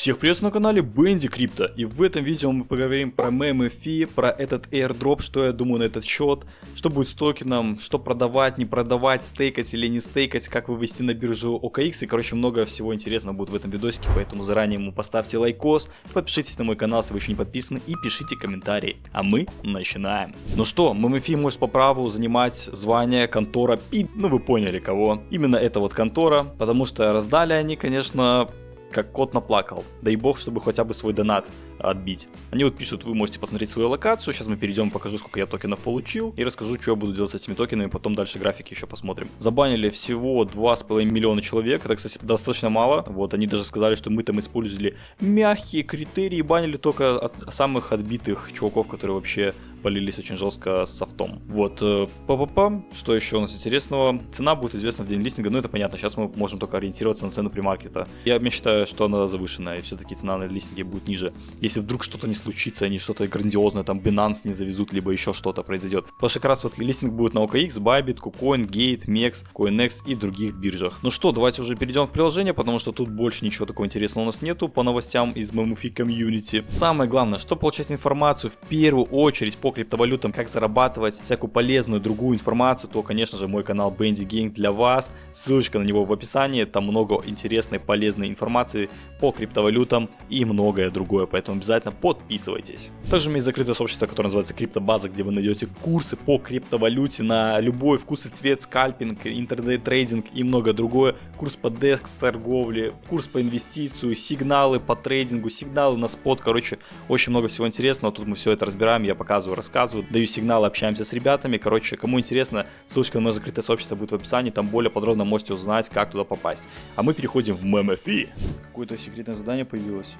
Всех приветствую на канале Бенди Крипто, и в этом видео мы поговорим про MMFI, про этот airdrop, что я думаю на этот счет, что будет с токеном, что продавать, не продавать, стейкать или не стейкать, как вывести на биржу OKX, и короче много всего интересного будет в этом видосике, поэтому заранее ему поставьте лайкос, подпишитесь на мой канал, если вы еще не подписаны, и пишите комментарии, а мы начинаем. Ну что, MMFI может по праву занимать звание контора Пи, ну вы поняли кого, именно эта вот контора, потому что раздали они, конечно, как кот наплакал. Дай бог, чтобы хотя бы свой донат отбить. Они вот пишут, вы можете посмотреть свою локацию. Сейчас мы перейдем, покажу, сколько я токенов получил. И расскажу, что я буду делать с этими токенами. Потом дальше графики еще посмотрим. Забанили всего 2,5 миллиона человек. Это, кстати, достаточно мало. Вот, они даже сказали, что мы там использовали мягкие критерии. Банили только от самых отбитых чуваков, которые вообще полились очень жестко с софтом. Вот, па-па-па. Что еще у нас интересного? Цена будет известна в день листинга. Ну, это понятно. Сейчас мы можем только ориентироваться на цену премаркета. Я считаю, что она завышенная. И все-таки цена на листинге будет ниже. Если вдруг что-то не случится, они что-то грандиозное, там Binance не завезут, либо еще что-то произойдет. Потому что как раз вот листинг будет на OKX, Bybit, KuCoin, Gate, MEX, CoinEx и других биржах. Ну что, давайте уже перейдем в приложение, потому что тут больше ничего такого интересного у нас нету по новостям из MMFI комьюнити. Самое главное, что получать информацию в первую очередь по криптовалютам, как зарабатывать всякую полезную другую информацию, то, конечно же, мой канал Bendy Gang для вас. Ссылочка на него в описании, там много интересной, полезной информации по криптовалютам и многое другое, поэтому обязательно подписывайтесь. Также у меня есть закрытое сообщество, которое называется Криптобаза, где вы найдете курсы по криптовалюте на любой вкус и цвет, скальпинг, интернет-трейдинг и многое другое. Курс по декс торговле, курс по инвестицию, сигналы по трейдингу, сигналы на спот. Короче, очень много всего интересного. Тут мы все это разбираем, я показываю, рассказываю, даю сигналы, общаемся с ребятами. Короче, кому интересно, ссылочка на мое закрытое сообщество будет в описании, там более подробно можете узнать, как туда попасть. А мы переходим в MMFI. Какое-то секретное задание появилось.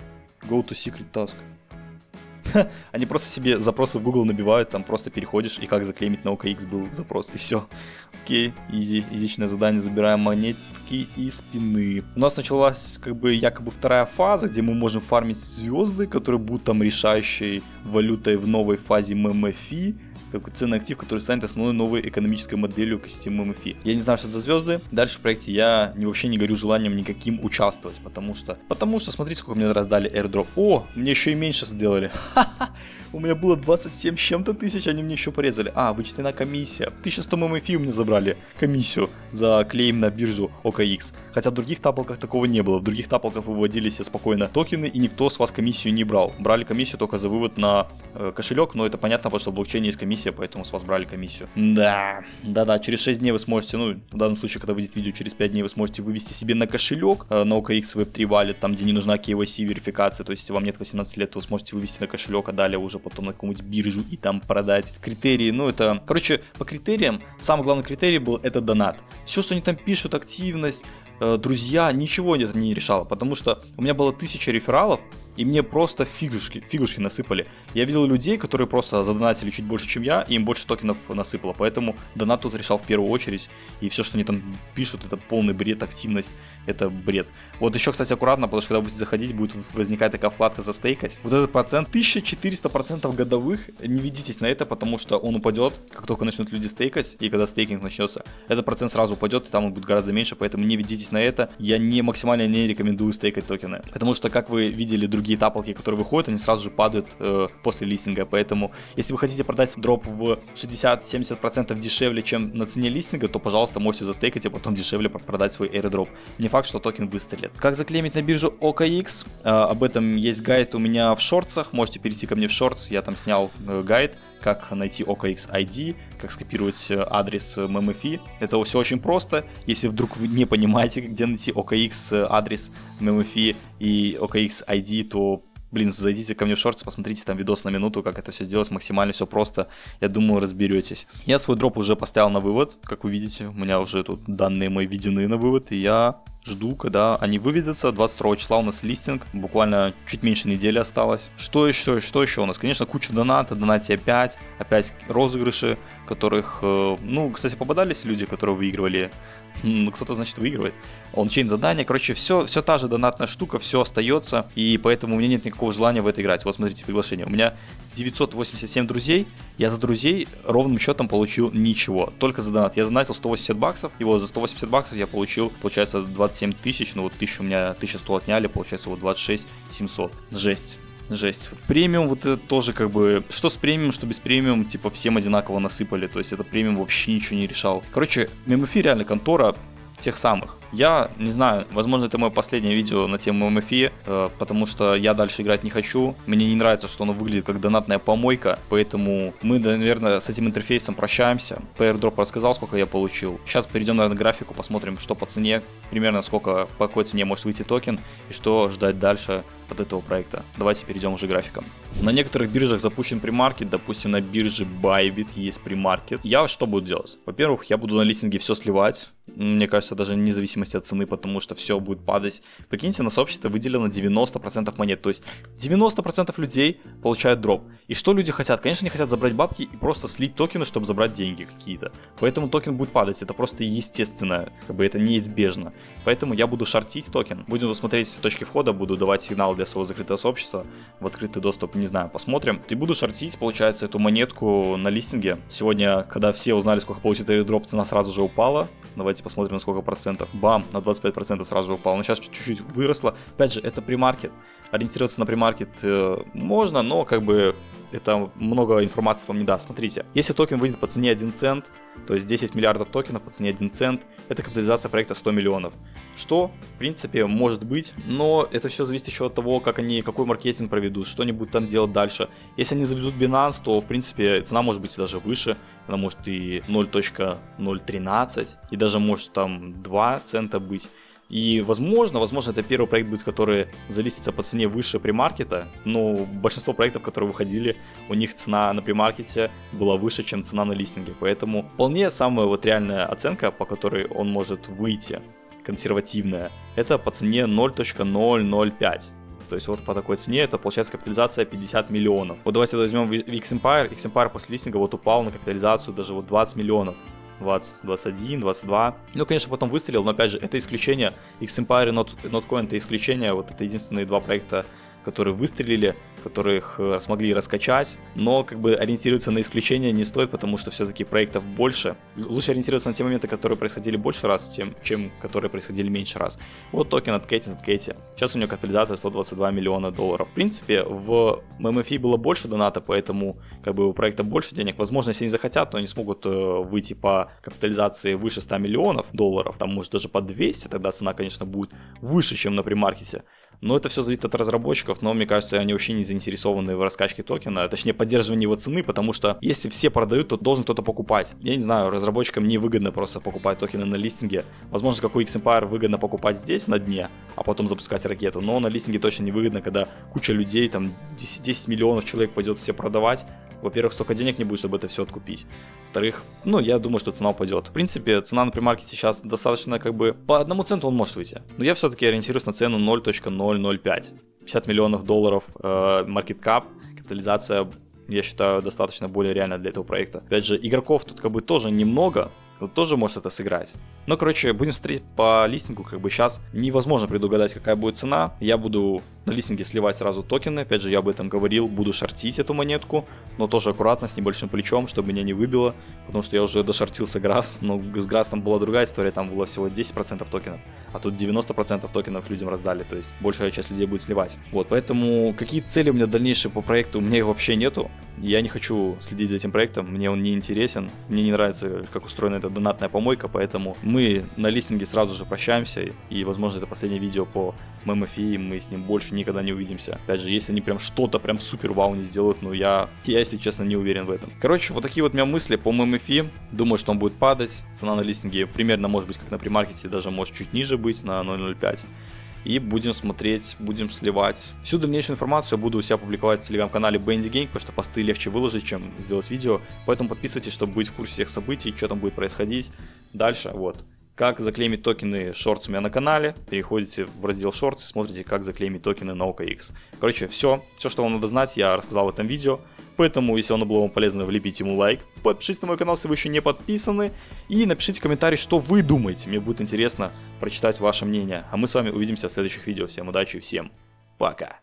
Go to secret task. Они просто себе запросы в Google набивают, там просто переходишь, и как заклеймить на OKX был запрос, и все. Окей, изичное задание, забираем монетки и спины. У нас началась якобы вторая фаза, где мы можем фармить звезды, которые будут там решающей валютой в новой фазе MMFI. Такой ценный актив, который станет основной новой экономической моделью экосистемы MMFI. Я не знаю, что это за звезды. Дальше в проекте я вообще не горю желанием никаким участвовать, потому что смотрите, сколько мне раздали airdrop. О, мне еще и меньше сделали. У меня было 27 с чем-то тысяч, они мне еще порезали. Вычислена комиссия. 1100 MMFI у меня забрали комиссию за клейм на биржу OKX. Хотя в других тапалках такого не было. В других тапалках вы выводили себе спокойно токены, и никто с вас комиссию не брал. Брали комиссию только за вывод на кошелек, но это понятно, потому что в блокчейне есть комиссия, поэтому с вас брали комиссию. Да, через 6 дней вы сможете, в данном случае, когда выйдет видео, через 5 дней вы сможете вывести себе на кошелек на OKX Web3 Wallet, там, где не нужна KYC верификация, то есть если вам нет 18 лет, то вы сможете вывести на кошелек, а далее уже потом на какую-нибудь биржу и там продать. Критерии, по критериям, самый главный критерий был это донат. Все, что они там пишут, активность, друзья, ничего это не решало, потому что у меня было 1000 рефералов, и мне просто фигушки насыпали. Я видел людей, которые просто задонатили чуть больше, чем я, и им больше токенов насыпало. Поэтому донат тут решал в первую очередь. И все, что они там пишут, это полный бред, активность, это бред. Вот еще, кстати, аккуратно, потому что когда будете заходить, будет возникать такая вкладка «Застейкать». Вот этот процент, 1400% годовых, не ведитесь на это, потому что он упадет, как только начнут люди стейкать, и когда стейкинг начнется, этот процент сразу упадет, и там он будет гораздо меньше, поэтому не ведитесь на это. Я максимально не рекомендую стейкать токены. Потому что, как вы видели, другие тапалки, которые выходят, они сразу же падают после листинга, поэтому если вы хотите продать дроп в 60-70% дешевле, чем на цене листинга, то, пожалуйста, можете застейкать и потом дешевле продать свой airdrop. Не факт, что токен выстрелит. Как заклеймить на биржу OKX? Об этом есть гайд у меня в шортсах, можете перейти ко мне в шортс, я там снял гайд, как найти OKX ID, как скопировать адрес MMFI. Это все очень просто. Если вдруг вы не понимаете, где найти OKX адрес MMFI и OKX ID, то, зайдите ко мне в шортс, посмотрите там видос на минуту, как это все сделать, максимально все просто. Я думаю, разберетесь. Я свой дроп уже поставил на вывод, как вы видите, у меня уже тут данные мои введены на вывод, и я жду, когда они выведутся. 22 числа у нас листинг, буквально чуть меньше недели осталось. Что еще у нас? Конечно, куча донати опять розыгрыши, которых, кстати, попадались люди, которые выигрывали. Кто-то, значит, выигрывает. ончейн задания, короче, все та же донатная штука, все остается, и поэтому у меня нет никакого желания в это играть. Вот смотрите приглашение, у меня 987 друзей, я за друзей ровным счетом получил ничего, только за донат. Я задонатил $180, и вот за $180 я получил, получается, 27 тысяч, ну вот 1000 у меня 1100 отняли, получается вот 26 700. Жесть. Жесть. Вот премиум вот это тоже как бы... Что с премиум, что без премиум, типа всем одинаково насыпали. То есть это премиум вообще ничего не решал. Короче, MMFI реально контора тех самых. Я не знаю, возможно, это мое последнее видео на тему MMFI, потому что я дальше играть не хочу. Мне не нравится, что оно выглядит как донатная помойка, поэтому мы, наверное, с этим интерфейсом прощаемся. По airdrop рассказал, сколько я получил. Сейчас перейдем, наверное, к графику, посмотрим, что по цене, примерно сколько, по какой цене может выйти токен и что ждать дальше от этого проекта. Давайте перейдем уже к графикам. На некоторых биржах запущен премаркет, допустим, на бирже Bybit есть премаркет. Я что буду делать? Во-первых, я буду на листинге все сливать, мне кажется, даже вне зависимости от цены, потому что все будет падать. Прикиньте, на сообщество выделено 90% монет, то есть 90% людей получают дроп. И что люди хотят? Конечно, они хотят забрать бабки и просто слить токены, чтобы забрать деньги какие-то. Поэтому токен будет падать, это просто естественно, как бы это неизбежно. Поэтому я буду шортить токен, будем смотреть точки входа, буду давать сигнал для своего закрытого сообщества в открытый доступ, не знаю, посмотрим. И буду шортить, получается, эту монетку на листинге. Сегодня, когда все узнали, сколько получит airdrop, цена сразу же упала. Давайте посмотрим, на сколько процентов. Бам, на 25% сразу же упала. Но сейчас чуть-чуть выросла. Опять же, это премаркет. Ориентироваться на премаркет можно, но как бы это много информации вам не даст. Смотрите, если токен выйдет по цене 1 цент, то есть 10 миллиардов токенов по цене 1 цент, это капитализация проекта 100 миллионов. Что, в принципе, может быть, но это все зависит еще от того, как они, какой маркетинг проведут, что они будут там делать дальше. Если они завезут Binance, то, в принципе, цена может быть даже выше, она может и 0.013, и даже может там 2 цента быть. И возможно, это первый проект будет, который залистится по цене выше премаркета, но большинство проектов, которые выходили, у них цена на премаркете была выше, чем цена на листинге, поэтому вполне самая вот реальная оценка, по которой он может выйти, консервативная, это по цене 0.005. То есть вот по такой цене это получается капитализация 50 миллионов. Вот давайте возьмем X-Empire. X-Empire после листинга вот упал на капитализацию даже вот 20 миллионов. 20, 21, 22. Ну, конечно, потом выстрелил, но опять же, это исключение. X-Empire и Notcoin это исключение. Вот это единственные два проекта, которые выстрелили, которых смогли раскачать. Но как бы ориентироваться на исключения не стоит, потому что все-таки проектов больше. Лучше ориентироваться на те моменты, которые происходили больше раз, чем которые происходили меньше раз. Вот токен от Кэти. Сейчас у него капитализация 122 миллиона долларов. В принципе, в MMFI было больше доната, поэтому как бы у проекта больше денег. Возможно, если они захотят, то они смогут выйти по капитализации выше 100 миллионов долларов. Там может даже по 200, тогда цена, конечно, будет выше, чем на премаркете. Но это все зависит от разработчиков, но мне кажется, они вообще не заинтересованы в раскачке токена, точнее поддерживании его цены, потому что если все продают, то должен кто-то покупать. Я не знаю, разработчикам невыгодно просто покупать токены на листинге. Возможно, как у X-Empire выгодно покупать здесь на дне, а потом запускать ракету, но на листинге точно невыгодно, когда куча людей, там 10 миллионов человек пойдет все продавать. Во-первых, столько денег не будет, чтобы это все откупить. Во-вторых, ну, я думаю, что цена упадет. В принципе, цена на премаркете сейчас достаточно, как бы, по 1 центу он может выйти. Но я все-таки ориентируюсь на цену 0.005. 50 миллионов долларов market cap, капитализация, я считаю, достаточно более реальна для этого проекта. Опять же, игроков тут как бы тоже немного, тут тоже может это сыграть. Но, короче, будем смотреть по листингу, как бы сейчас невозможно предугадать, какая будет цена. Я буду на листинге сливать сразу токены, опять же, я об этом говорил, буду шортить эту монетку, но тоже аккуратно, с небольшим плечом, чтобы меня не выбило, потому что я уже дошортился Грасс, но с Грасс там была другая история, там было всего 10% токенов, а тут 90% токенов людям раздали, то есть большая часть людей будет сливать. Вот, поэтому какие цели у меня дальнейшие по проекту, у меня их вообще нету, я не хочу следить за этим проектом, мне он не интересен, мне не нравится, как устроена эта донатная помойка, поэтому мы на листинге сразу же прощаемся, и, возможно, это последнее видео по MMFI, мы с ним больше никогда не увидимся. Опять же, если они прям что-то прям супер вау не сделают, но я, если честно, не уверен в этом. Короче, вот такие вот у меня мысли по MMFI. Думаю, что он будет падать. Цена на листинге примерно может быть как на премаркете, даже может чуть ниже быть, на 0.05. И будем смотреть, будем сливать. Всю дальнейшую информацию я буду у себя публиковать в телеграм-канале Bendy Gang, потому что посты легче выложить, чем сделать видео. Поэтому подписывайтесь, чтобы быть в курсе всех событий, что там будет происходить дальше. Вот. Как заклеймить токены Shorts у меня на канале. Переходите в раздел Shorts и смотрите, как заклеймить токены на OKX. Короче, все, что вам надо знать, я рассказал в этом видео. Поэтому, если оно было вам полезно, влепите ему лайк. Подпишитесь на мой канал, если вы еще не подписаны. И напишите комментарий, что вы думаете. Мне будет интересно прочитать ваше мнение. А мы с вами увидимся в следующих видео. Всем удачи и всем пока.